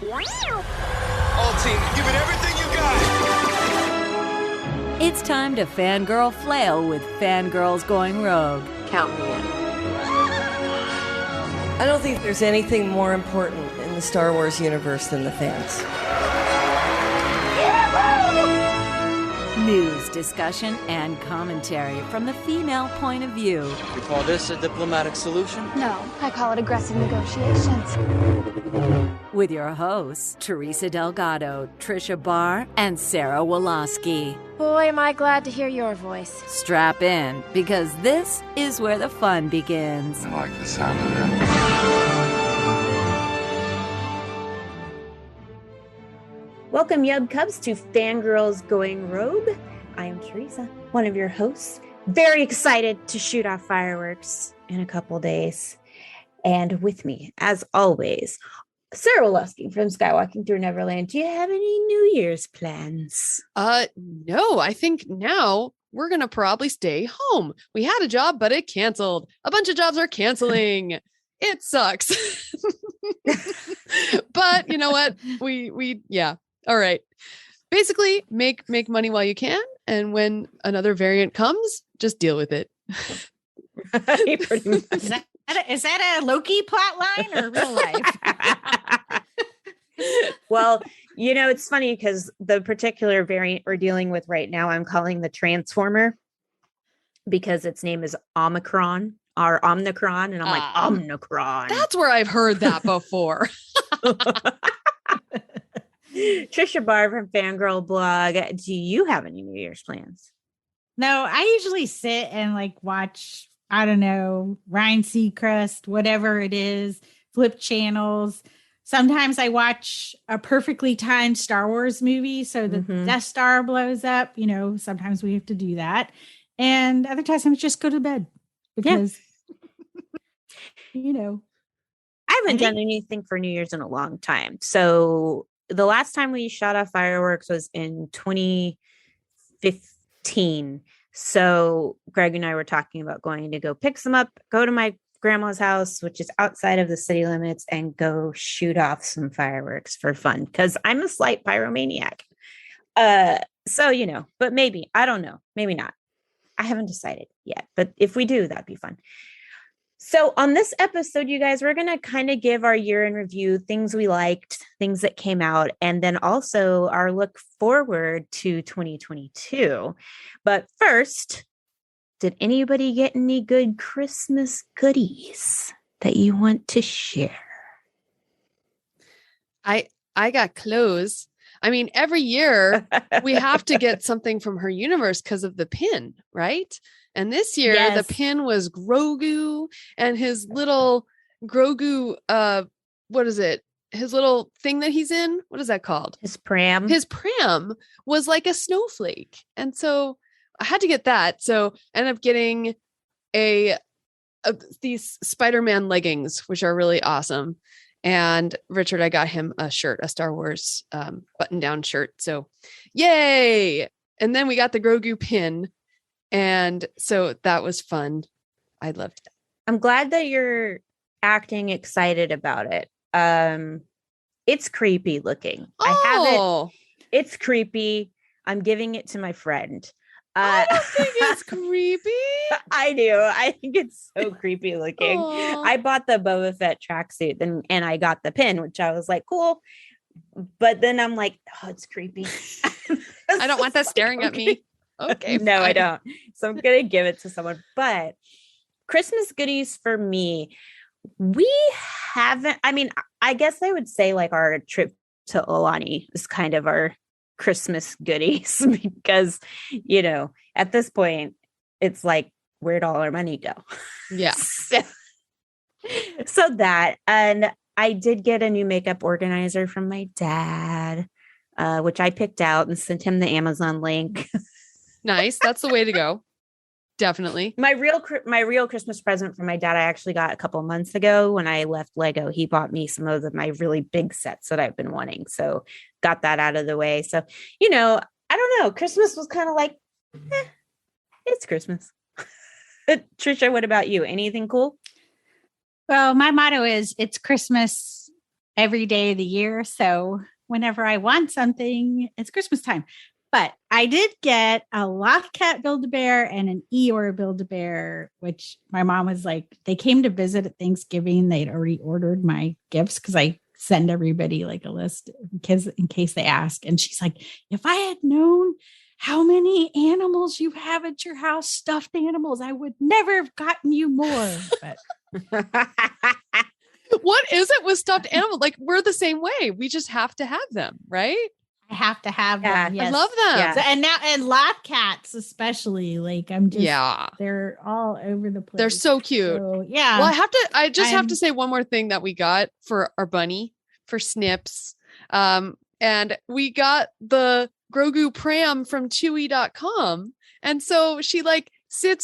All team, give it everything you got. It's time to fangirl flail with Fangirls Going Rogue. Count me in. I don't think there's anything more important in the Star Wars universe than the fans. News, discussion, and commentary from the female point of view. You call this a diplomatic solution? No, I call it aggressive negotiations. With your hosts, Teresa Delgado, Trisha Barr, and Sarah Woloski. Boy, am I glad to hear your voice. Strap in, because this is where the fun begins. I like the sound of that. Welcome, Yub Cubs, to Fangirls Going Rogue. I am Teresa, one of your hosts. Very excited to shoot off fireworks in a couple days. And with me, as always, Sarah Woloski from Skywalking Through Neverland. Do you have any New Year's plans? No, I think now we're going to probably stay home. We had a job, but it canceled. A bunch of jobs are canceling. It sucks. But you know what? Yeah. All right. Basically, make money while you can. And when another variant comes, just deal with it. Pretty much. Is that a Loki plot line or real life? Well, you know, it's funny because the particular variant we're dealing with right now, I'm calling the Transformer because its name is Omicron or Omnicron. And I'm like, Omnicron. That's where I've heard that before. Trisha Barr from Fangirl Blog. Do you have any New Year's plans? No, I usually sit and watch, I don't know, Ryan Seacrest, whatever it is, flip channels. Sometimes I watch a perfectly timed Star Wars movie so the Death Star blows up. You know, sometimes we have to do that. And other times I just go to bed because, you know. I haven't done anything for New Year's in a long time. So the last time we shot off fireworks was in 2015. So Greg and I were talking about going to go pick some up, go to my grandma's house, which is outside of the city limits, and go shoot off some fireworks for fun. Because I'm a slight pyromaniac. So, you know, but maybe, I don't know, maybe not. I haven't decided yet, but if we do, that'd be fun. So on this episode, you guys, we're going to kind of give our year in review, things we liked, things that came out, and then also our look forward to 2022. But first, did anybody get any good Christmas goodies that you want to share? I got clothes. I mean, every year we have to get something from her universe because of the pin, right? And this year the pin was Grogu and his little Grogu, what is it? His little thing that he's in? What is that called? His pram. His pram was like a snowflake. And so I had to get that. So I ended up getting these Spider-Man leggings, which are really awesome. And Richard, I got him a shirt, a Star Wars button-down shirt. So yay. And then we got the Grogu pin. And so that was fun. I loved it. I'm glad that you're acting excited about it. It's creepy looking. Oh. I have it. It's creepy. I'm giving it to my friend. I don't think it's creepy. I do. I think it's so creepy looking. Aww. I bought the Boba Fett tracksuit and I got the pin, which I was like, cool. But then I'm like, oh, it's creepy. I don't want that staring at me. Okay. No, fine. I don't. So I'm going to give it to someone. But Christmas goodies for me, we haven't, I mean, I guess I would say like our trip to Aulani is kind of our Christmas goodies because, you know, at this point, it's like, where'd all our money go? Yeah. So that, and I did get a new makeup organizer from my dad, which I picked out and sent him the Amazon link. Nice. That's the way to go. Definitely. My real Christmas present from my dad, I actually got a couple months ago when I left Lego. He bought me some of my really big sets that I've been wanting. So got that out of the way. So, you know, I don't know. Christmas was kind of like, it's Christmas. Trisha, what about you? Anything cool? Well, my motto is it's Christmas every day of the year. So whenever I want something, it's Christmas time. But I did get a Lothcat Build-A-Bear and an Eeyore Build-A-Bear, which my mom was like, they came to visit at Thanksgiving. They'd already ordered my gifts because I send everybody like a list in case they ask. And she's like, if I had known how many animals you have at your house, stuffed animals, I would never have gotten you more. But what is it with stuffed animals? Like, we're the same way. We just have to have them, right? I have to have them. Yes. I love them. Yeah. So, and Lothcats especially, like they're all over the place. They're so cute. So, yeah. Well, I have to say one more thing that we got for our bunny for Snips. And we got the Grogu pram from Chewy.com. And so she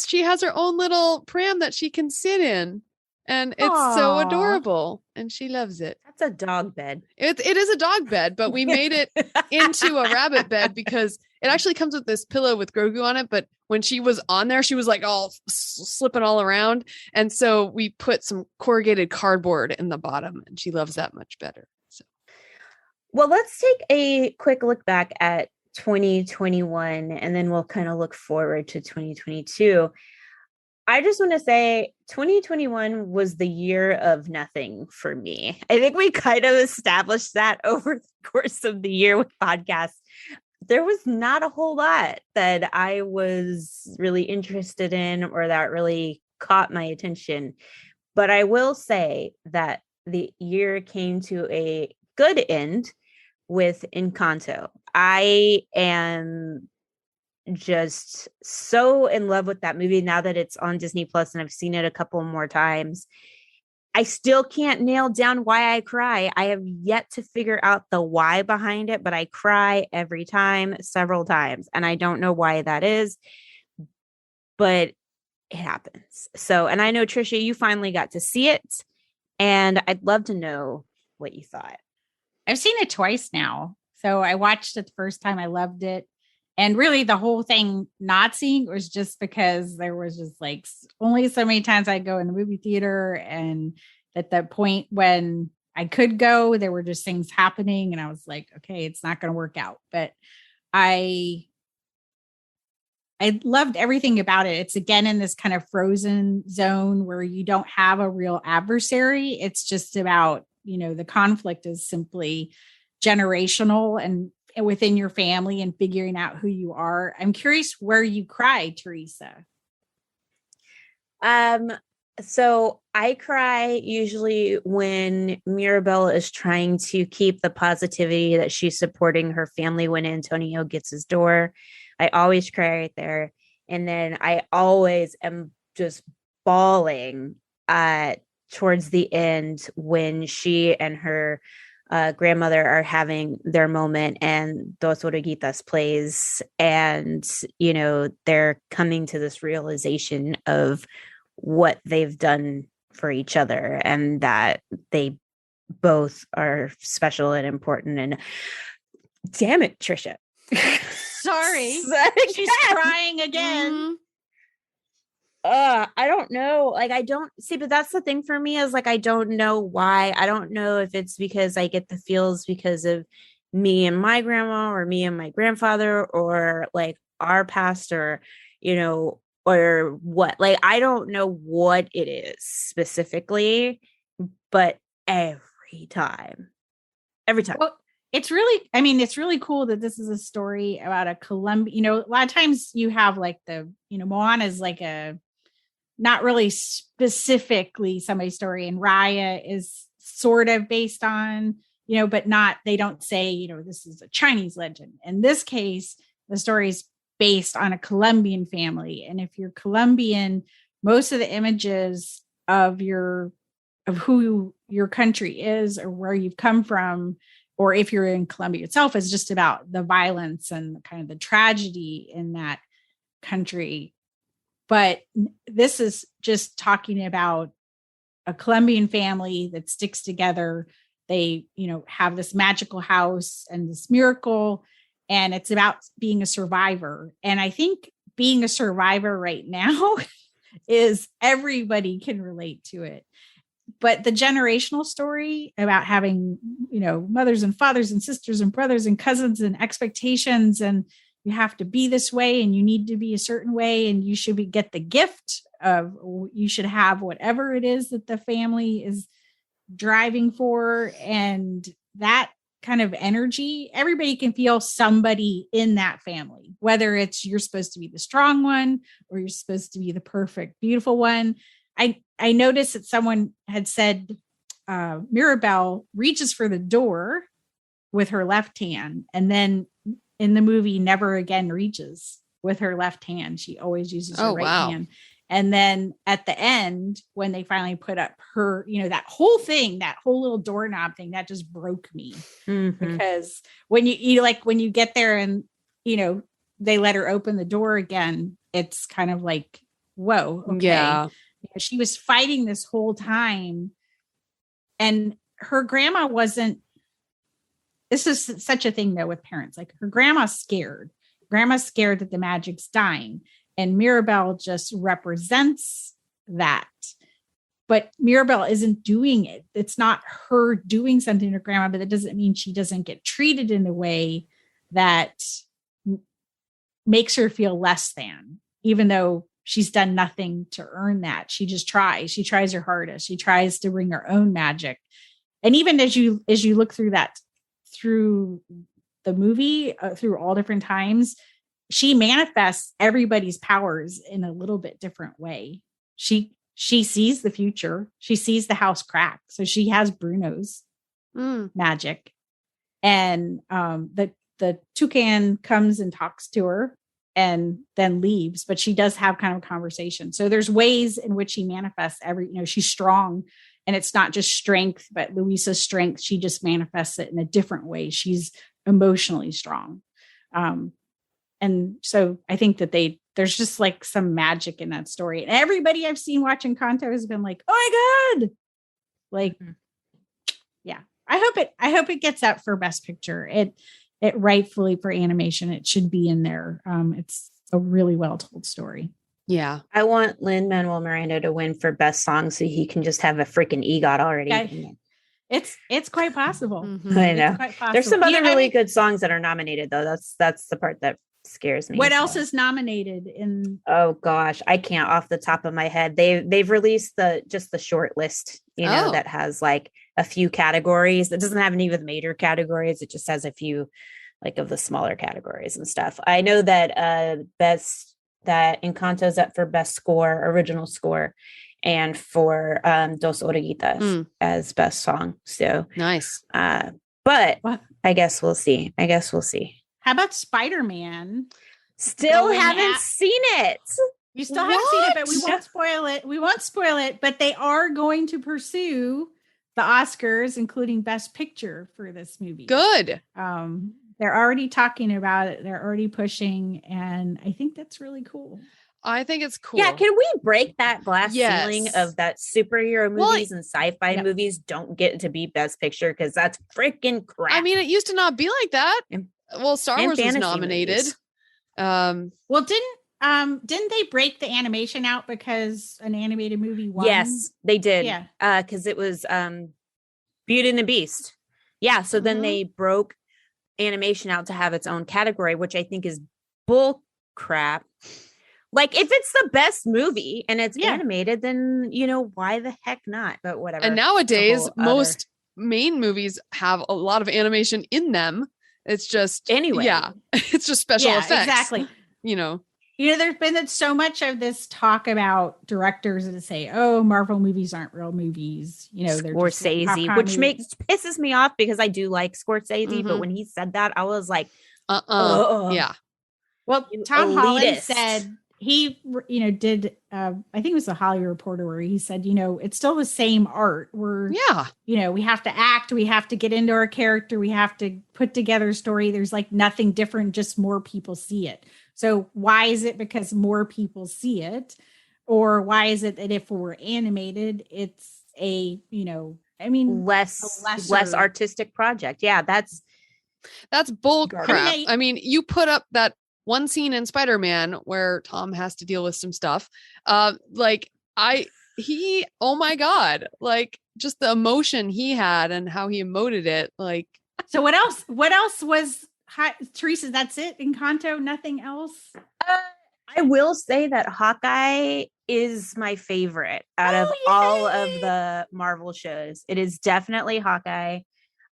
she has her own little pram that she can sit in. And it's so adorable. And she loves it. That's a dog bed. It is a dog bed, but we made it into a rabbit bed because it actually comes with this pillow with Grogu on it. But when she was on there, she was like all slipping all around. And so we put some corrugated cardboard in the bottom and she loves that much better. So, well, let's take a quick look back at 2021 and then we'll kind of look forward to 2022. I just want to say 2021 was the year of nothing for me. I think we kind of established that over the course of the year with podcasts. There was not a whole lot that I was really interested in or that really caught my attention. But I will say that the year came to a good end with Encanto. I am just so in love with that movie now that it's on Disney Plus and I've seen it a couple more times. I still can't nail down why I cry. I have yet to figure out the why behind it, but I cry every time, several times, and I don't know why that is, but it happens. So, and I know, Trisha, you finally got to see it, and I'd love to know what you thought. I've seen it twice now. So I watched it the first time. I loved it. And really the whole thing not seeing was just because there was just like only so many times I'd go in the movie theater. And at the point when I could go, there were just things happening. And I was like, okay, it's not going to work out. But I loved everything about it. It's again in this kind of frozen zone where you don't have a real adversary. It's just about, the conflict is simply generational and within your family and figuring out who you are. I'm curious where you cry, Teresa. So I cry usually when Mirabel is trying to keep the positivity that she's supporting her family when Antonio gets his door. I always cry right there. And then I always am just bawling towards the end when she and her grandmother are having their moment and Dos Oruguitas plays, and they're coming to this realization of what they've done for each other and that they both are special and important. And damn it, Trisha, sorry, she's crying again. Mm-hmm. I don't know. I don't see, but that's the thing for me is I don't know why. I don't know if it's because I get the feels because of me and my grandma or me and my grandfather or our past or, or what. I don't know what it is specifically, but every time. Well, it's really cool that this is a story about a Colombian, a lot of times you have Moana is not really specifically somebody's story, and Raya is sort of based on, but they don't say, this is a Chinese legend. In this case, the story is based on a Colombian family. And if you're Colombian, most of the images of who your country is or where you've come from, or if you're in Colombia itself, is just about the violence and kind of the tragedy in that country. But this is just talking about a Colombian family that sticks together. They, have this magical house and this miracle, and it's about being a survivor. And I think being a survivor right now is everybody can relate to it. but the generational story about having, you know, mothers and fathers and sisters and brothers and cousins and expectations, and you have to be this way and you need to be a certain way, and you should get the gift of, you should have whatever it is that the family is driving for. And that kind of energy, everybody can feel somebody in that family, whether it's you're supposed to be the strong one or you're supposed to be the perfect, beautiful one. I noticed that someone had said Mirabel reaches for the door with her left hand, and then in the movie never again reaches with her left hand. She always uses her right hand. And then at the end, when they finally put up her, you know, that whole thing, that whole little doorknob thing, that just broke me. Because when you like, when you get there and, you know, they let her open the door again, it's kind of like, whoa. Okay. Yeah. You know, she was fighting this whole time, and her grandma wasn't, this is such a thing though with parents, like her grandma's scared that the magic's dying. And Mirabel just represents that. But Mirabel isn't doing it. It's not her doing something to grandma, but that doesn't mean she doesn't get treated in a way that makes her feel less than, even though she's done nothing to earn that. She just tries. She tries her hardest. She tries to bring her own magic. And even as you look through that, through the movie, through all different times, she manifests everybody's powers in a little bit different way. She sees the future. She sees the house crack. So she has Bruno's magic. And the toucan comes and talks to her and then leaves, but she does have kind of a conversation. So there's ways in which she manifests she's strong, and it's not just strength, but Luisa's strength, she just manifests it in a different way. She's emotionally strong. And so I think that there's just like some magic in that story. And everybody I've seen watching Encanto has been like, oh my God. Like, yeah, I hope it gets up for Best Picture. It rightfully, for animation, it should be in there. It's a really well told story. Yeah. I want Lin-Manuel Miranda to win for Best Song so he can just have a freaking EGOT already. Yeah. It's quite possible. I know. There's some other really good songs that are nominated though. That's the part that scares me. What else is nominated in? Oh gosh, I can't off the top of my head. They've released the short list, that has like a few categories. That doesn't have any of the major categories. It just has a few like of the smaller categories and stuff. I know that that Encanto's up for Best Score, Original Score, and for Dos Oruguitas as Best Song. So nice. But I guess we'll see. How about Spider-Man? Still haven't seen it. You still haven't seen it, but we won't spoil it. But they are going to pursue the Oscars, including Best Picture for this movie. Good. They're already talking about it. They're already pushing. And I think that's really cool. I think it's cool. Yeah, can we break that glass ceiling of that superhero movies and sci-fi movies don't get to be Best Picture? Because that's freaking crap. I mean, it used to not be like that. Well, Star Wars was nominated. Well, didn't they break the animation out because an animated movie won? Yes, they did. Yeah, because it was Beauty and the Beast. Yeah, so then they broke animation out to have its own category, which I think is bull crap. Like, if it's the best movie and it's animated, then, why the heck not? But whatever. And nowadays, most main movies have a lot of animation in them. It's just, it's just special effects. Exactly. There's been so much of this talk about directors that say, oh, Marvel movies aren't real movies. They're Scorsese, which pisses me off because I do like Scorsese. But when he said that, I was like, yeah. Well, Tom Holland said he, did, I think it was the Hollywood Reporter where he said, it's still the same art. We have to act, we have to get into our character, we have to put together a story. There's like nothing different, just more people see it. So why is it because more people see it? Or why is it that if we're animated, it's a, less artistic project? Yeah, that's bull crap. I mean, you put up that one scene in Spider-Man where Tom has to deal with some stuff. oh my God, like just the emotion he had and how he emoted it. Like, so what else was Teresa? That's it in Encanto, nothing else. I will say that Hawkeye is my favorite out of all of the Marvel shows. It is definitely Hawkeye.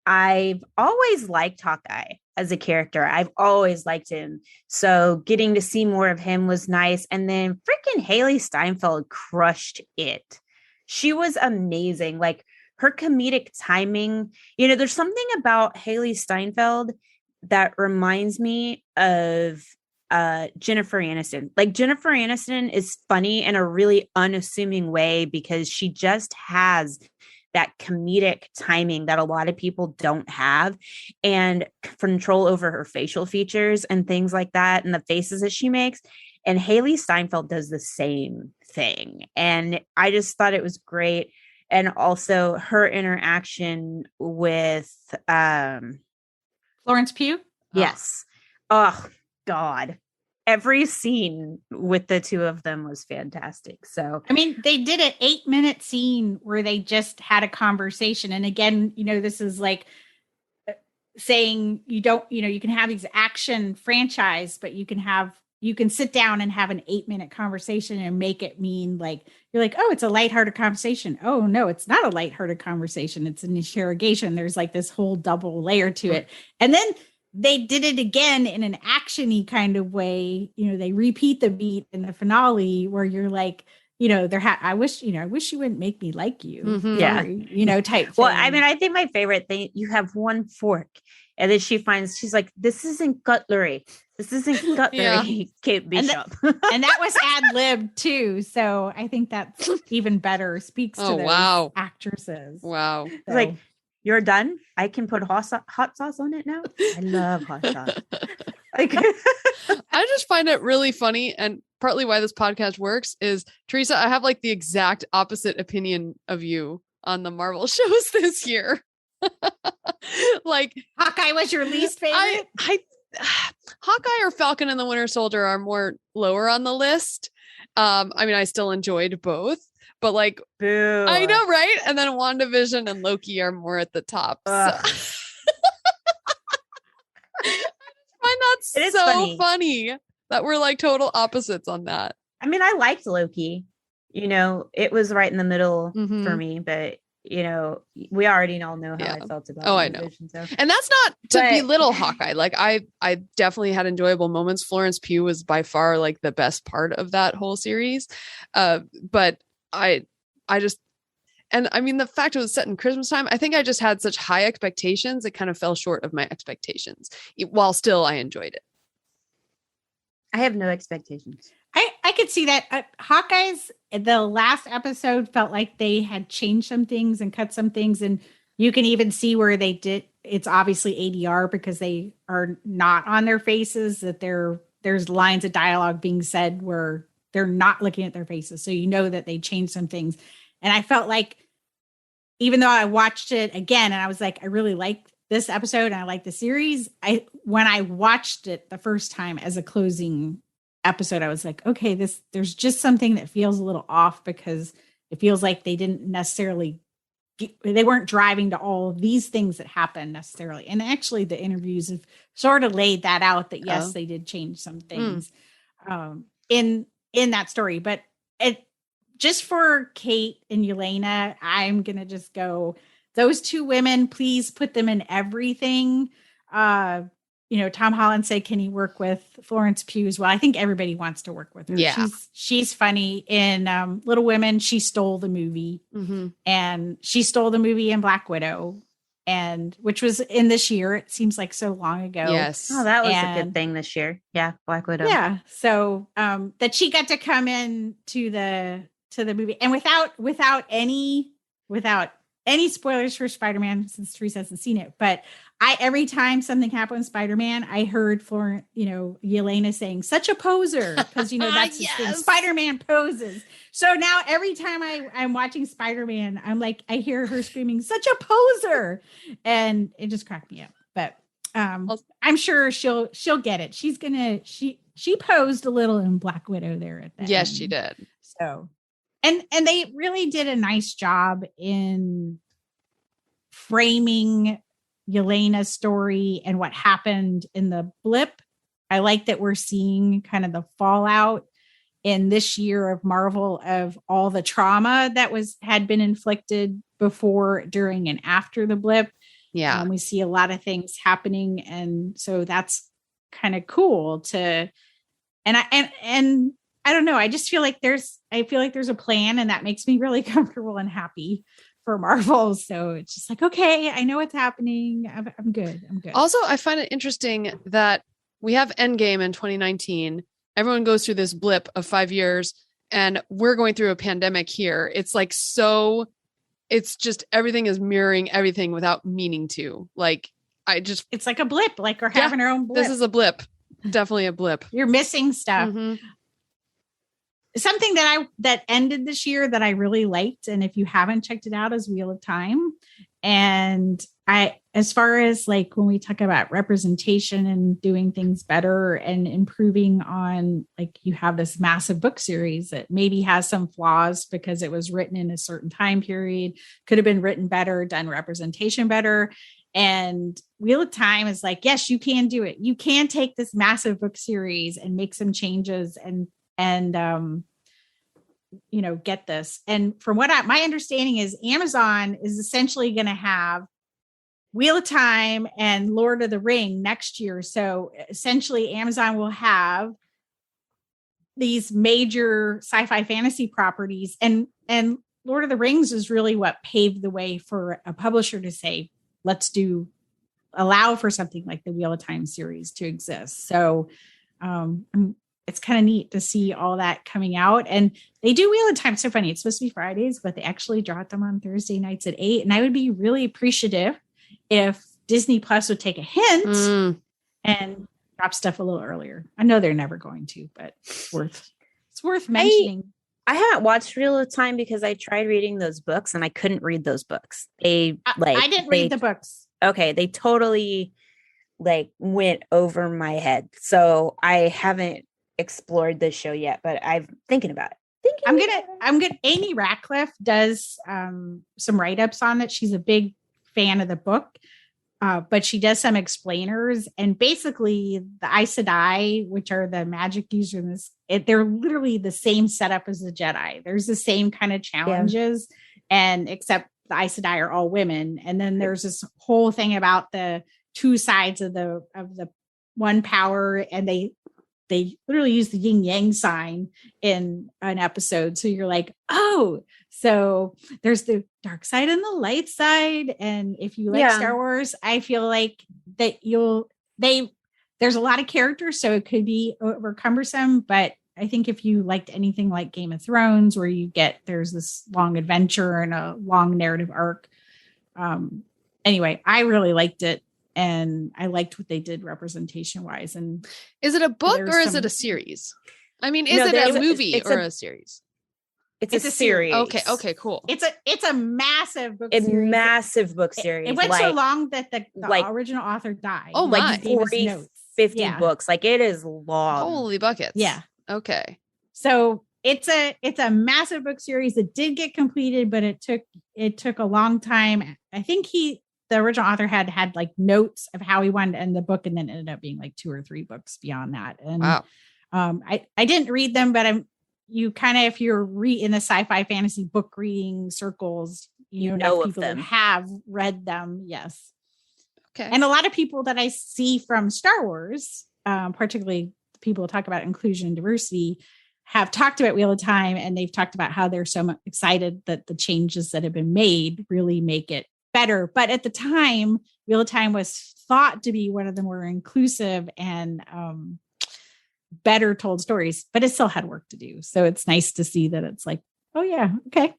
I've always liked Hawkeye as a character. I've always liked him. So getting to see more of him was nice. And then freaking Haley Steinfeld crushed it. She was amazing. Like her comedic timing, there's something about Haley Steinfeld that reminds me of Jennifer Aniston. Like Jennifer Aniston is funny in a really unassuming way because she just has that comedic timing that a lot of people don't have, and control over her facial features and things like that and the faces that she makes. And Haley Steinfeld does the same thing. And I just thought it was great. And also her interaction with Florence Pugh. Yes. Oh God. Every scene with the two of them was fantastic. So, I mean, they did an 8-minute scene where they just had a conversation. And again, this is like saying you can have these action franchise, but you can sit down and have an 8-minute conversation and make it mean like, you're like, oh, it's a lighthearted conversation. Oh no, it's not a lighthearted conversation. It's an interrogation. There's like this whole double layer to it. And then they did it again in an action-y kind of way. They repeat the beat in the finale where you're like, I wish you wouldn't make me like you. Mm-hmm. Yeah. Type thing. Well, I mean, I think my favorite thing, you have one fork and then she's like, this isn't cutlery. This isn't cutlery, Kate Bishop. And that was ad-lib too. So I think that's even better. Speaks to those actresses. Wow. So. Like, you're done? I can put hot sauce on it now? I love hot sauce. I just find it really funny. And partly why this podcast works is, Teresa, I have like the exact opposite opinion of you on the Marvel shows this year. Like Hawkeye was your least favorite? Hawkeye or Falcon and the Winter Soldier are more lower on the list. I mean, I still enjoyed both. But like, boo. I know, right? And then WandaVision and Loki are more at the top. So. I find that so funny that we're like total opposites on that. I mean, I liked Loki. It was right in the middle for me, but we already all know how I felt about I know. So. And that's not to belittle Hawkeye. Like I definitely had enjoyable moments. Florence Pugh was by far like the best part of that whole series. But I just, and I mean, the fact it was set in Christmas time, I think I just had such high expectations. It kind of fell short of my expectations while still I enjoyed it. I have no expectations. I could see that. Hawkeye's, the last episode felt like they had changed some things and cut some things. And you can even see where they did. It's obviously ADR because they are not on their faces, that there's lines of dialogue being said where they're not looking at their faces. So that they changed some things. And I felt like, even though I watched it again and I was like, I really liked this episode and I like the series. When I watched it the first time as a closing episode, I was like, okay, there's just something that feels a little off because it feels like they didn't necessarily, they weren't driving to all these things that happened necessarily. And actually the interviews have sort of laid that out that yes, they did change some things in that story, but just for Kate and Yelena, I'm going to just go, those two women, please put them in everything. Tom Holland said, can he work with Florence Pugh as well? I think everybody wants to work with her. Yeah. She's funny in Little Women. She stole the movie and she stole the movie in Black Widow, and which was in this year. It seems like so long ago. Yes. Oh, that was a good thing this year. Yeah. Black Widow. Yeah. So that she got to come in to the movie, and without any spoilers for Spider-Man, since Teresa hasn't seen it, but every time something happened with Spider-Man, I heard Yelena saying, such a poser, because that's his thing. Spider-Man poses. So now every time I'm watching Spider-Man, I'm like, I hear her screaming, such a poser, and it just cracked me up. But I'm sure she'll get it. She's gonna she posed a little in Black Widow there at that. Yes, end. she did. So And they really did a nice job in framing Yelena's story and what happened in the blip. I like that we're seeing kind of the fallout in this year of Marvel of all the trauma that had been inflicted before, during, and after the blip. Yeah. We see a lot of things happening. And so that's kind of cool to, and I don't know. I just feel like there's a plan, and that makes me really comfortable and happy for Marvel. So it's just like, okay, I know what's happening. I'm good. Also, I find it interesting that we have Endgame in 2019. Everyone goes through this blip of 5 years, and we're going through a pandemic here. It's like, so it's just, everything is mirroring everything without meaning to. Like, it's like a blip, like we're having our own blip. This is a blip. Definitely a blip. You're missing stuff. Mm-hmm. Something that ended this year that I really liked, and if you haven't checked it out, is Wheel of Time. And as far as like when we talk about representation and doing things better and improving on, like, you have this massive book series that maybe has some flaws because it was written in a certain time period, could have been written better, done representation better. And Wheel of Time is like, yes, you can do it. You can take this massive book series and make some changes and get this. And from what my understanding is, Amazon is essentially going to have Wheel of Time and Lord of the Ring next year. So essentially Amazon will have these major sci-fi fantasy properties, and Lord of the Rings is really what paved the way for a publisher to say, let's allow for something like the Wheel of Time series to exist. So it's kind of neat to see all that coming out. And they do Wheel of Time. So funny. It's supposed to be Fridays, but they actually dropped them on Thursday nights at 8. And I would be really appreciative if Disney Plus would take a hint and drop stuff a little earlier. I know they're never going to, but it's worth mentioning. I haven't watched Wheel of Time because I tried reading those books and I couldn't read those books. I didn't read the books. Okay. They totally went over my head. So I haven't explored this show yet, but I'm thinking about it. I'm gonna Amy Ratcliffe does some write-ups on it. She's a big fan of the book, but she does some explainers, and basically the Aes Sedai, which are the magic users in this, they're literally the same setup as the Jedi. There's the same kind of challenges, and except the Aes Sedai are all women. And then there's this whole thing about the two sides of the one power, and they literally use the yin yang sign in an episode. So you're like, oh, so there's the dark side and the light side. And if you like Star Wars, I feel like that there's a lot of characters, so it could be over cumbersome. But I think if you liked anything like Game of Thrones, where there's this long adventure and a long narrative arc. Anyway, I really liked it. And I liked what they did representation wise. And is it a book or is it a series? I mean, is it a movie or a series? It's a series. Okay, cool. It's a massive book series. Massive book series. It went so long that the original author died. Oh my. 40, 50 books. Like, it is long. Holy buckets. Yeah. Okay. So it's a massive book series that did get completed, but it took a long time. I think the original author had like notes of how he wanted to end the book, and then ended up being like 2 or 3 books beyond that. And wow. I didn't read them, but if you're in the sci-fi fantasy book reading circles, you know people that have read them. Yes. Okay. And a lot of people that I see from Star Wars, particularly people who talk about inclusion and diversity, have talked about Wheel of Time, and they've talked about how they're so excited that the changes that have been made really make it better. But at the time, Wheel of Time was thought to be one of the more inclusive and better told stories, but it still had work to do. So it's nice to see that it's like, oh yeah, okay,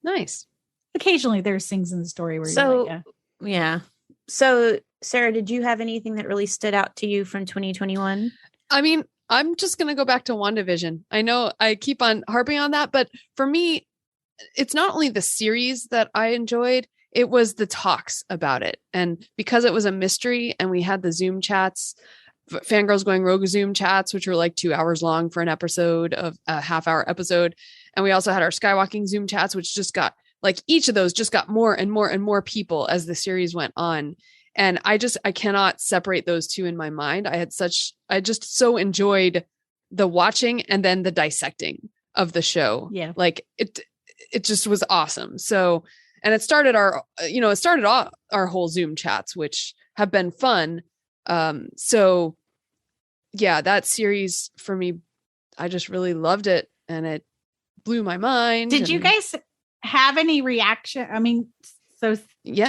nice. Occasionally there's things in the story where you're like, yeah. So Sarah, did you have anything that really stood out to you from 2021? I mean, I'm just going to go back to WandaVision. I know I keep on harping on that, but for me, it's not only the series that I enjoyed, it was the talks about it. And because it was a mystery and we had the Zoom chats, Fangirls Going Rogue Zoom chats, which were like 2 hours long for an episode of a half-hour episode. And we also had our Skywalking Zoom chats, which just got like each of those just got more and more and more people as the series went on. And I cannot separate those two in my mind. I just so enjoyed the watching and then the dissecting of the show. Yeah. Like it just was awesome. So, and it started off our whole Zoom chats, which have been fun. So yeah, that series for me, I just really loved it and it blew my mind. Did you guys have any reaction? I mean, so yeah.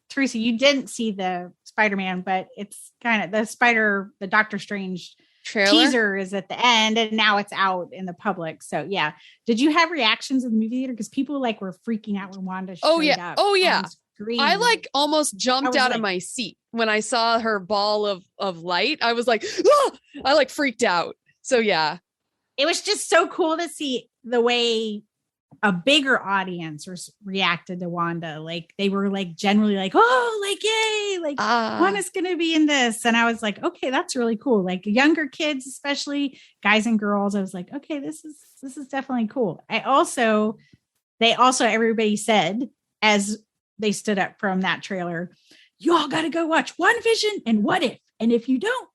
Teresa, you didn't see the Spider-Man, but it's kind of the Doctor Strange trailer teaser is at the end and now it's out in the public. So yeah. Did you have reactions in the movie theater? Because people like were freaking out when Wanda showed up. Oh yeah. I like almost jumped out of my seat when I saw her ball of light. I was like, ah! I like freaked out. So yeah. It was just so cool to see the way a bigger audience reacted to Wanda. Like they were like generally like, oh, like, yay, like Wanda's going to be in this. And I was like, okay, that's really cool. Like younger kids, especially guys and girls. I was like, okay, this is definitely cool. Everybody said as they stood up from that trailer, you all got to go watch WandaVision and What If, and if you don't,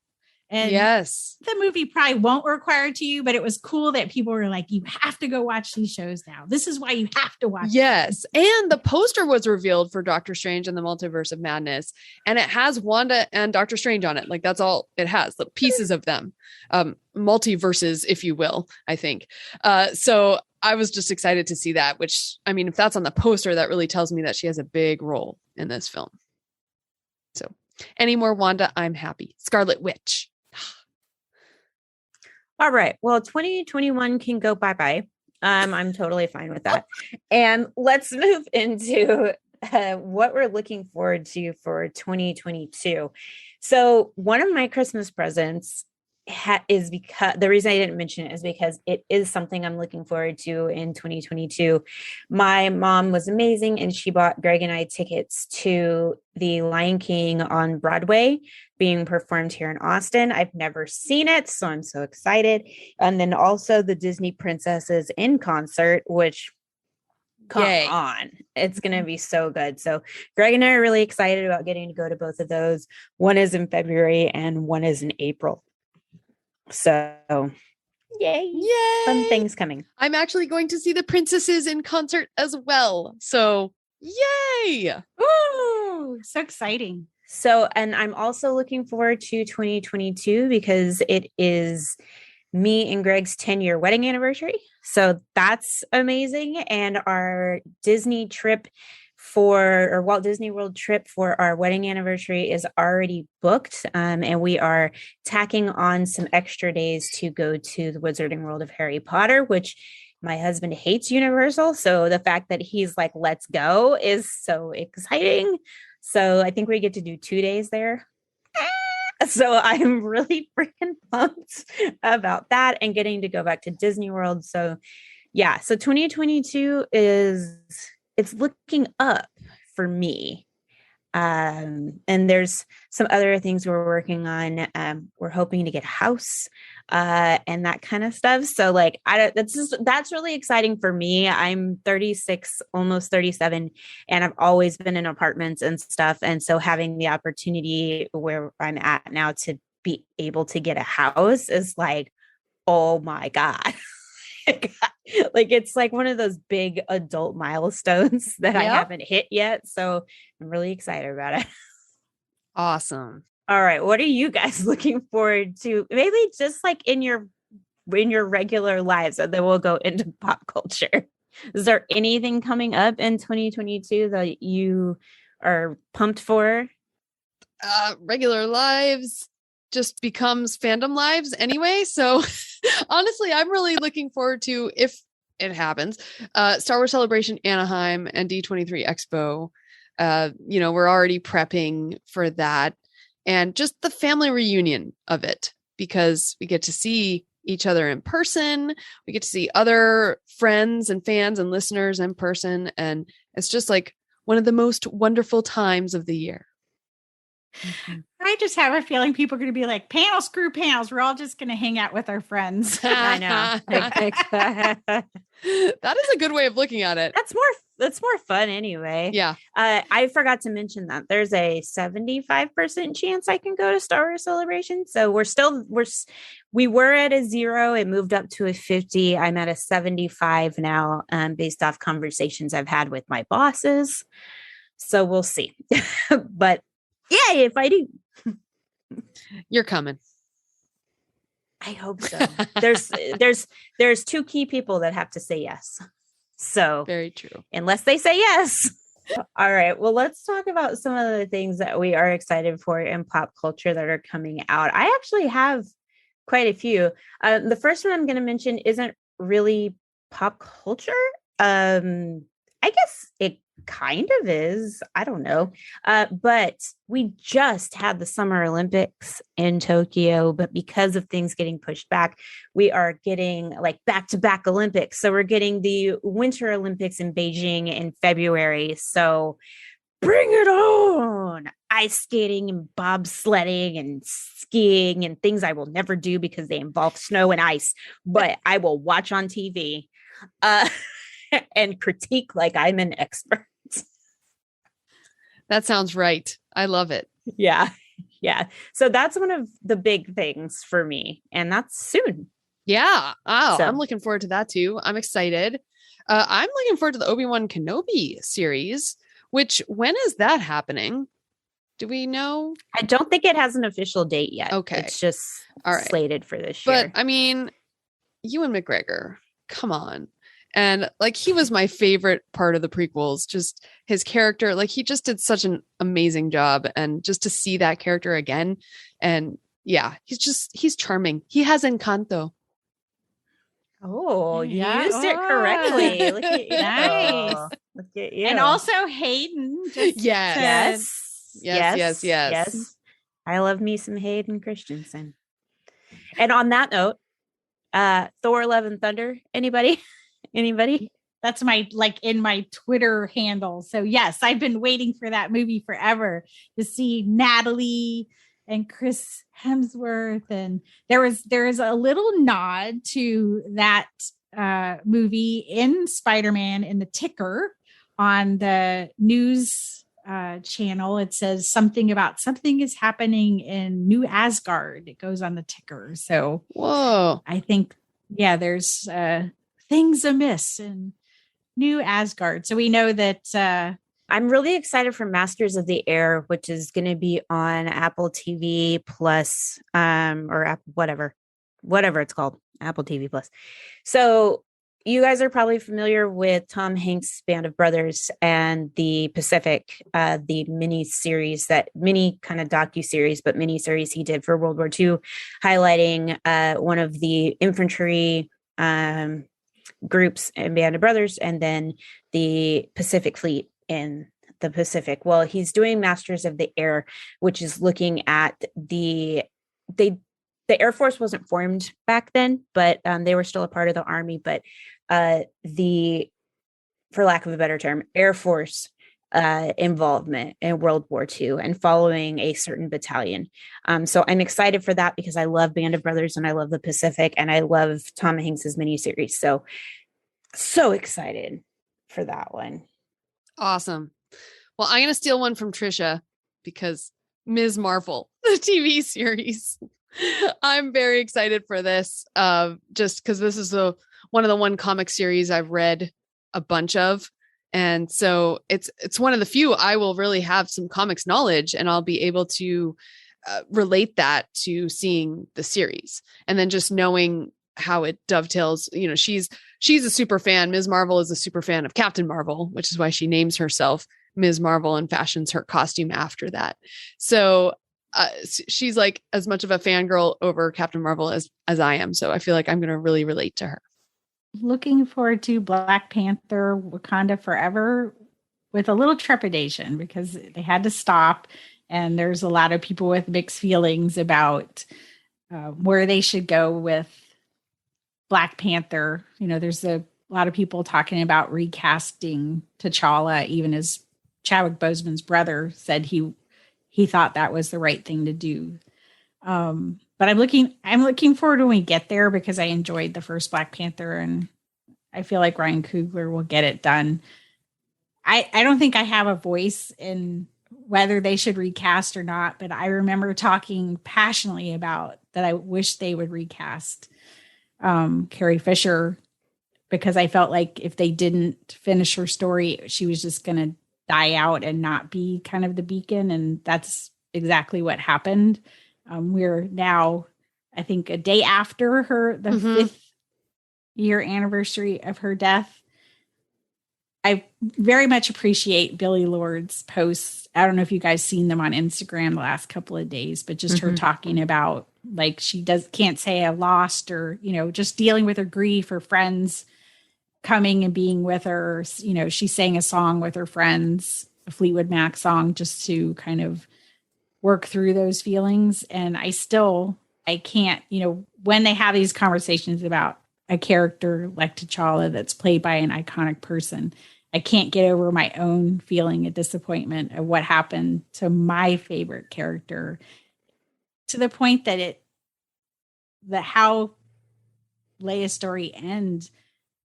and yes, the movie probably won't require to you, but it was cool that people were like, you have to go watch these shows now. This is why you have to watch. Yes. Them. And the poster was revealed for Doctor Strange and the Multiverse of Madness. And it has Wanda and Doctor Strange on it. Like that's all it has, the pieces of them, multiverses, if you will, I think. So I was just excited to see that, which, I mean, if that's on the poster, that really tells me that she has a big role in this film. So any more Wanda, I'm happy. Scarlet Witch. All right. Well, 2021 can go bye-bye. I'm totally fine with that. And let's move into what we're looking forward to for 2022. So one of my Christmas presents is because the reason I didn't mention it is because it is something I'm looking forward to in 2022. My mom was amazing and she bought Greg and I tickets to the Lion King on Broadway being performed here in Austin. I've never seen it, so I'm so excited. And then also the Disney Princesses in concert, which come on, it's going to be so good. So Greg and I are really excited about getting to go to both of those. One is in February and one is in April. So yay. Fun things coming. I'm actually going to see the Princesses in concert as well. So yay. Ooh, so exciting. So, and I'm also looking forward to 2022 because it is me and Greg's 10-year wedding anniversary. So that's amazing. And our Disney trip or Walt Disney World trip for our wedding anniversary is already booked. And we are tacking on some extra days to go to the Wizarding World of Harry Potter, which my husband hates Universal. So the fact that he's like, let's go is so exciting. So I think we get to do 2 days there. So I'm really freaking pumped about that and getting to go back to Disney World. So yeah, so 2022 it's looking up for me. And there's some other things we're working on. We're hoping to get a house and that kind of stuff. So like, that's really exciting for me. I'm 36, almost 37, and I've always been in apartments and stuff. And so having the opportunity where I'm at now to be able to get a house is like, oh my God. Like it's like one of those big adult milestones that I haven't hit yet. So I'm really excited about it. Awesome. All right. What are you guys looking forward to? Maybe just like in your regular lives, and then we'll go into pop culture. Is there anything coming up in 2022 that you are pumped for? Regular lives just becomes fandom lives anyway. So honestly, I'm really looking forward to, if it happens, Star Wars Celebration Anaheim and D23 Expo. We're already prepping for that, and just the family reunion of it, because we get to see each other in person. We get to see other friends and fans and listeners in person. And it's just like one of the most wonderful times of the year. I just have a feeling people are going to be like, screw panels. We're all just going to hang out with our friends. I know. That is a good way of looking at it. That's more fun anyway. Yeah. I forgot to mention that there's a 75% chance I can go to Star Wars Celebration. So we were at a 0. It moved up to a 50. I'm at a 75 now, based off conversations I've had with my bosses. So we'll see. But yeah, if I do, you're coming. I hope so. There's 2 key people that have to say yes. So very true. Unless they say yes. All right. Well, let's talk about some of the things that we are excited for in pop culture that are coming out. I actually have quite a few. The first one I'm going to mention isn't really pop culture. I guess it kind of is. I don't know. But we just had the Summer Olympics in Tokyo, but because of things getting pushed back, we are getting like back-to-back Olympics. So we're getting the Winter Olympics in Beijing in February. So bring it on. Ice skating and bobsledding and skiing and things I will never do because they involve snow and ice, but I will watch on TV. And critique like I'm an expert. That sounds right. I love it. Yeah. Yeah. So that's one of the big things for me. And that's soon. Yeah. Oh, so. I'm looking forward to that too. I'm excited. I'm looking forward to the Obi-Wan Kenobi series, which when is that happening? Do we know? I don't think it has an official date yet. Okay. It's just slated for this year. But I mean, Ewan McGregor, come on. And like, he was my favorite part of the prequels, just his character, like he just did such an amazing job. And just to see that character again. And yeah, he's charming. He has Encanto. Oh, you used it correctly. Look at you. Nice. Look at you. And also Hayden. Yes. I love me some Hayden Christensen. And on that note, Thor: Love and Thunder. Anybody? That's my in my Twitter handle. So yes, I've been waiting for that movie forever to see Natalie and Chris Hemsworth. And there is a little nod to that movie in Spider-Man in the ticker on the news channel. It says something is happening in New Asgard. It goes on the ticker. So whoa, I think there's things amiss in New Asgard. So we know that I'm really excited for Masters of the Air, which is going to be on Apple TV Plus, or whatever it's called, Apple TV Plus. So you guys are probably familiar with Tom Hanks' Band of Brothers and the Pacific, the mini kind of docu-series, but mini series he did for World War II, highlighting one of the infantry groups in Band of Brothers, and then the Pacific Fleet in the Pacific. Well, he's doing Masters of the Air, which is looking at the Air Force wasn't formed back then, but they were still a part of the Army. But for lack of a better term, Air Force involvement in World War II and following a certain battalion. So I'm excited for that because I love Band of Brothers and I love the Pacific and I love Tom Hanks's miniseries. So excited for that one. Awesome. Well, I'm going to steal one from Trisha because Ms. Marvel, the TV series. I'm very excited for this, just because this is one of the one comic series I've read a bunch of. And so it's one of the few I will really have some comics knowledge, and I'll be able to relate that to seeing the series, and then just knowing how it dovetails. You know, she's a super fan. Ms. Marvel is a super fan of Captain Marvel, which is why she names herself Ms. Marvel and fashions her costume after that. So she's like as much of a fangirl over Captain Marvel as I am. So I feel like I'm going to really relate to her. Looking forward to Black Panther Wakanda Forever with a little trepidation because they had to stop. And there's a lot of people with mixed feelings about where they should go with Black Panther. You know, there's a lot of people talking about recasting T'Challa, even as Chadwick Boseman's brother said he he thought that was the right thing to do. But I'm looking forward when we get there, because I enjoyed the first Black Panther, and I feel like Ryan Coogler will get it done. I don't think I have a voice in whether they should recast or not, but I remember talking passionately about that I wish they would recast Carrie Fisher, because I felt like if they didn't finish her story, she was just going to die out and not be kind of the beacon. And that's exactly what happened. We're now, I think, a day after the 5th year anniversary of her death. I very much appreciate Billie Lourd's posts. I don't know if you guys seen them on Instagram the last couple of days, but just her talking about, like, she can't say I lost, or, just dealing with her grief, her friends coming and being with her. She sang a song with her friends, a Fleetwood Mac song, just to kind of work through those feelings. And I can't, when they have these conversations about a character like T'Challa that's played by an iconic person, I can't get over my own feeling of disappointment of what happened to my favorite character, to the point that how Leia's story ends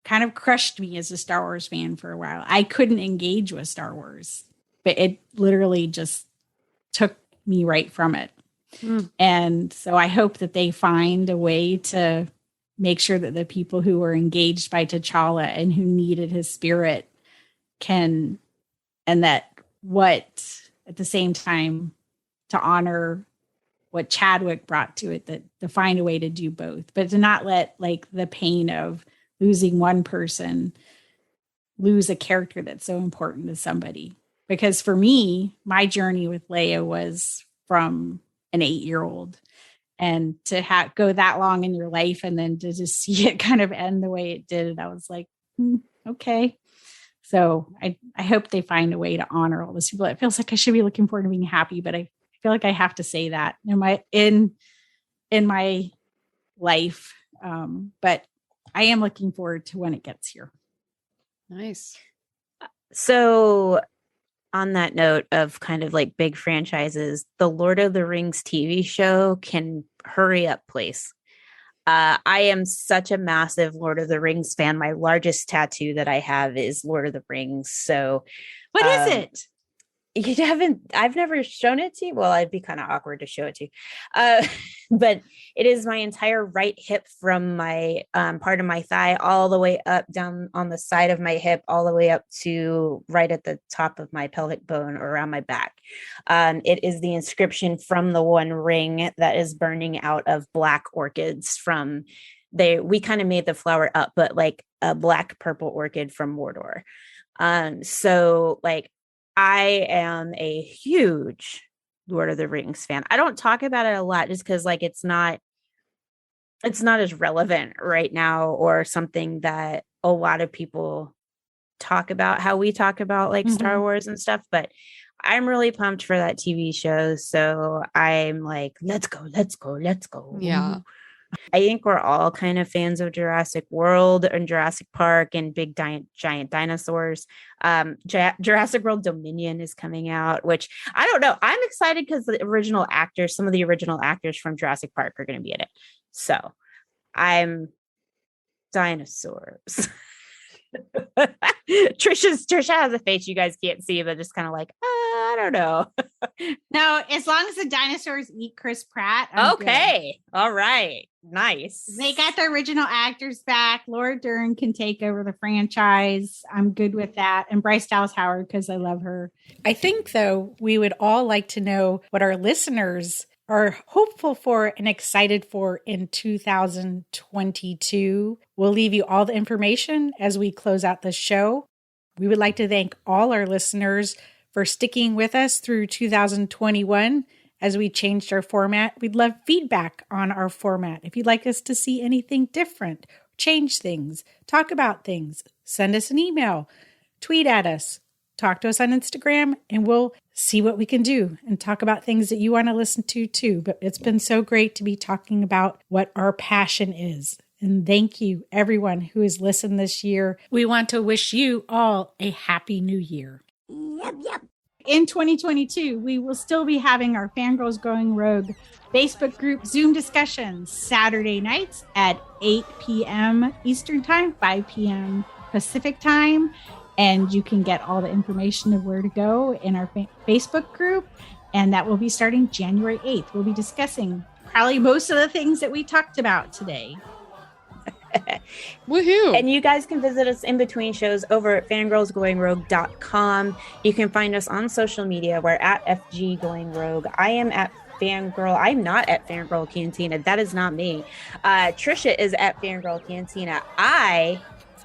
kind of crushed me as a Star Wars fan for a while. I couldn't engage with Star Wars, but it literally just took me right from it. And so I hope that they find a way to make sure that the people who were engaged by T'Challa and who needed his spirit can, and that what at the same time to honor what Chadwick brought to it, that to find a way to do both, but to not let like the pain of losing one person lose a character that's so important to somebody. Because for me, my journey with Leia was from an 8-year-old, and to go that long in your life and then to just see it kind of end the way it did, I was like, okay. So I hope they find a way to honor all those people. It feels like I should be looking forward to being happy, but I feel like I have to say that in my life. But I am looking forward to when it gets here. Nice. So on that note of kind of like big franchises, the Lord of the Rings TV show can hurry up, please. I am such a massive Lord of the Rings fan. My largest tattoo that I have is Lord of the Rings. So what is it? I've never shown it to you. Well, I'd be kind of awkward to show it to you. But it is my entire right hip from my part of my thigh all the way up down on the side of my hip, all the way up to right at the top of my pelvic bone or around my back. It is the inscription from the One Ring that is burning out of black orchids from we kind of made the flower up, but like a black purple orchid from Mordor. So like, I am a huge Lord of the Rings fan. I don't talk about it a lot just because like it's not as relevant right now, or something that a lot of people talk about how we talk about like Star Wars and stuff. But I'm really pumped for that TV show. So I'm like, let's go. Yeah. I think we're all kind of fans of Jurassic World and Jurassic Park and big giant dinosaurs. Jurassic World Dominion is coming out, which I don't know. I'm excited because some of the original actors from Jurassic Park are going to be in it. So I'm dinosaurs. Trisha has a face you guys can't see, but just kind of like, I don't know. No, as long as the dinosaurs eat Chris Pratt. Okay. Good. All right. Nice. They got the original actors back. Laura Dern can take over the franchise. I'm good with that. And Bryce Dallas Howard, because I love her. I think, though, we would all like to know what our listeners are hopeful for and excited for in 2022. We'll leave you all the information as we close out the show. We would like to thank all our listeners for sticking with us through 2021 as we changed our format. We'd love feedback on our format. If you'd like us to see anything different, change things, talk about things, send us an email, tweet at us, talk to us on Instagram, and we'll see what we can do and talk about things that you want to listen to too. But it's been so great to be talking about what our passion is. And thank you, everyone who has listened this year. We want to wish you all a happy new year. Yep. In 2022, we will still be having our Fangirls Going Rogue Facebook group Zoom discussions Saturday nights at 8 p.m. Eastern Time, 5 p.m. Pacific Time. And you can get all the information of where to go in our Facebook group. And that will be starting January 8th. We'll be discussing probably most of the things that we talked about today. Woohoo! And you guys can visit us in between shows over at fangirlsgoingrogue.com. You can find us on social media. We're at FG Going Rogue. I am at Fangirl. I'm not at Fangirl Cantina. That is not me. Trisha is at Fangirl Cantina. I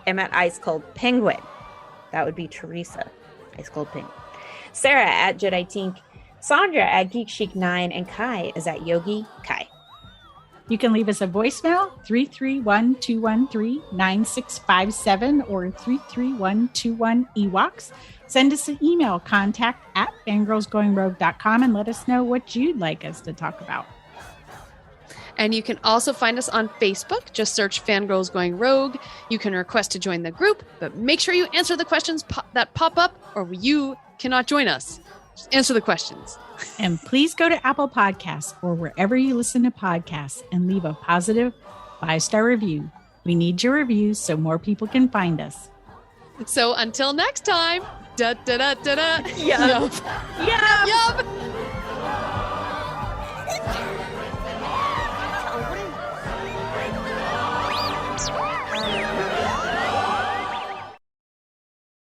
am at Ice Cold Penguin. That would be Teresa. Ice Cold Penguin. Sarah at Jedi Tink. Sandra at Geek Chic 9. And Kai is at Yogi Kai. You can leave us a voicemail, 331-213-9657 or 331-21-EWOKs. Send us an email, contact@fangirlsgoingrogue.com, and let us know what you'd like us to talk about. And you can also find us on Facebook. Just search Fangirls Going Rogue. You can request to join the group, but make sure you answer the questions that pop up or you cannot join us. Just answer the questions. And please go to Apple Podcasts or wherever you listen to podcasts and leave a positive 5-star review. We need your reviews so more people can find us. So until next time, da da da da da. Yup. Yup.